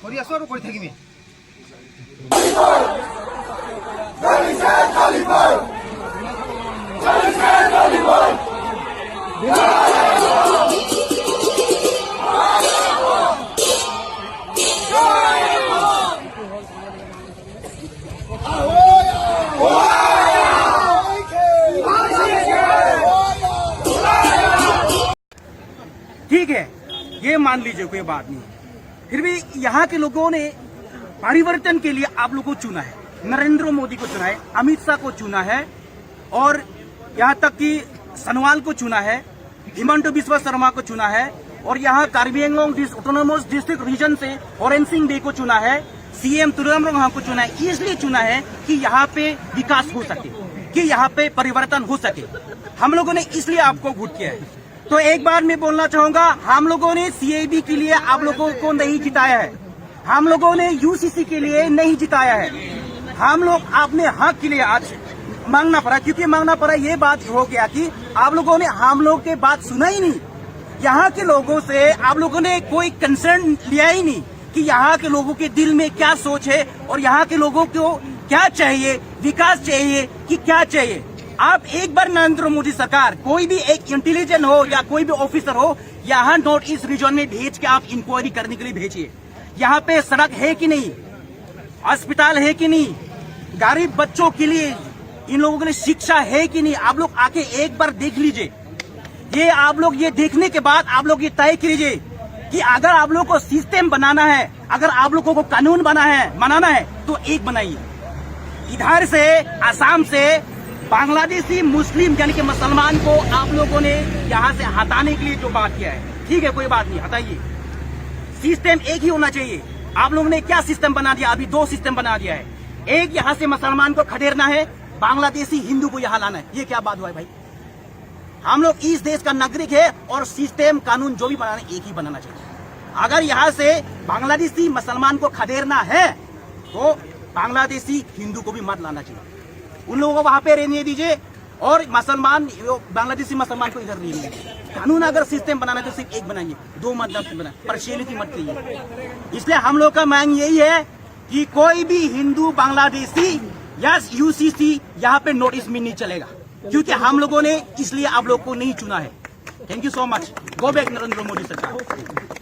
কৰি আছো আৰু কৰি থাকিমেই। ठीक है, ये मान लीजिए कोई बात नहीं, फिर भी यहाँ के लोगों ने परिवर्तन के लिए आप लोगों को चुना है, नरेंद्र मोदी को चुना है, अमित शाह को चुना है और यहाँ तक कि सनवाल को चुना है, हिमंत बिस्वा शर्मा को चुना है और यहाँ Karbi Anglong autonomous district region से ओरेन सिंह डे को चुना है, सीएम तुराम को चुना है। इसलिए चुना है कि यहाँ पे विकास हो सके, कि यहाँ पे परिवर्तन हो सके। हम लोगों ने इसलिए आपको वोट किया है। तो एक बार मैं बोलना चाहूंगा, हम लोगों ने सीएबी के लिए आप लोगों को नहीं जिताया है, हम लोगों ने यूसीसी के लिए नहीं जिताया है, हम लोग अपने हक के लिए आज मांगना पड़ा। क्योंकि मांगना पड़ा ये बात हो गया कि आप लोगों ने हम लोग के बात सुना ही नहीं, यहाँ के लोगों से आप लोगों ने कोई कंसर्न लिया ही नहीं कि यहाँ के लोगों के दिल में क्या सोच है और यहाँ के लोगों को क्या चाहिए, विकास चाहिए कि क्या चाहिए। आप एक बार नरेंद्र मोदी सरकार कोई भी एक इंटेलिजेंट हो या कोई भी ऑफिसर हो, यहाँ नॉर्थ ईस्ट रीजन में भेज के आप इंक्वायरी करने के लिए भेजिए। यहाँ पे सड़क है कि नहीं, अस्पताल है कि नहीं, गरीब बच्चों के लिए इन लोगों के लिए शिक्षा है कि नहीं, आप लोग आके एक बार देख लीजिए। ये आप लोग ये देखने के बाद आप लोग ये तय कीजिए कि अगर आप लोग को सिस्टम बनाना है, अगर आप लोगों को कानून बनाना है तो एक बनाइए। इधर से असम से बांग्लादेशी मुस्लिम यानी कि मुसलमान को आप लोगों ने यहाँ से हटाने के लिए जो बात किया है, ठीक है कोई बात नहीं, हटाइए। सिस्टम एक ही होना चाहिए। आप लोगों ने क्या सिस्टम बना दिया, अभी दो सिस्टम बना दिया है। एक यहाँ से मुसलमान को खदेड़ना है, बांग्लादेशी हिंदू को यहाँ लाना है। ये क्या बात हुआ है भाई? हम लोग इस देश का नागरिक है और सिस्टम कानून जो भी बनाना है एक ही बनाना चाहिए। अगर यहाँ से बांग्लादेशी मुसलमान को खदेड़ना है तो बांग्लादेशी हिंदू को भी मत लाना चाहिए। उन लोगों को वहां पे रहने दीजिए और मुसलमान बांग्लादेशी मुसलमान को इधर रहने दीजिए। कानून अगर सिस्टम बनाना है तो सिर्फ एक बनाइए, दो मत बनाए, पार्शियलिटी मत कीजिए। इसलिए हम लोग का मांग यही है कि कोई भी हिंदू बांग्लादेशी या यूसीसी यहाँ पे नोटिस में नहीं चलेगा, क्योंकि हम लोगों ने इसलिए आप लोग को नहीं चुना है। Thank you so much. Go back Narendra Modi सरकार।